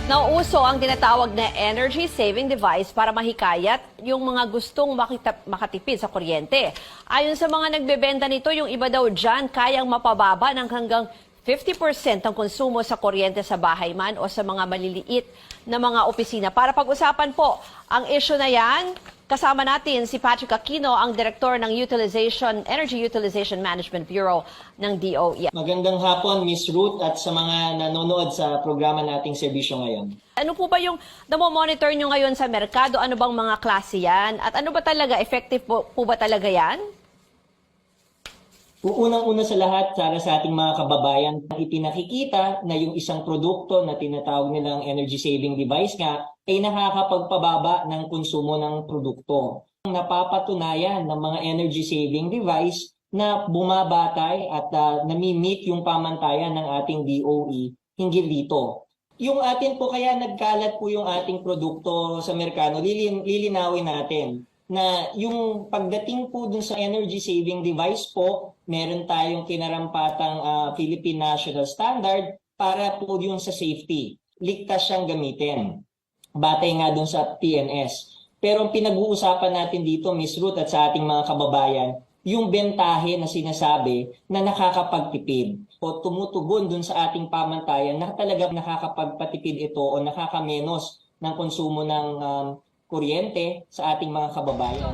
Nauuso ang tinatawag na energy-saving device para mahikayat yung mga gustong makatipid sa kuryente. Ayon sa mga nagbebenta nito, yung iba daw dyan kayang mapababa ng hanggang 50% ang konsumo sa kuryente sa bahay man o sa mga maliliit na mga opisina. Para pag-usapan po ang issue na yan, kasama natin si Patrick Aquino, ang Direktor ng Energy Utilization Management Bureau ng DOE. Magandang hapon, Miss Ruth, at sa mga nanonood sa programa nating serbisyo ngayon. Ano po ba yung namo-monitor nyo ngayon sa merkado? Ano bang mga klase yan? At ano ba talaga, effective po ba talaga yan? Unang-una sa lahat, para sa ating mga kababayan, ipinakikita na yung isang produkto na tinatawag nilang energy saving device nga ay nakakapagpababa ng konsumo ng produkto. Napapatunayan ng mga energy saving device na bumabatay at nami-meet yung pamantayan ng ating DOE hinggil dito. Yung atin po kaya nagkalat po yung ating produkto sa merkado, lilinawin natin na yung pagdating po dun sa energy saving device po, meron tayong kinarampatang Philippine National Standard para po yung sa safety. Ligtas siyang gamitin. Batay nga dun sa PNS. Pero ang pinag-uusapan natin dito, Miss Ruth, at sa ating mga kababayan, yung bentahe na sinasabi na nakakapagtipid o tumutugon dun sa ating pamantayan na talaga nakakapagpatipid ito o nakakamenos ng konsumo ng kuryente sa ating mga kababayan.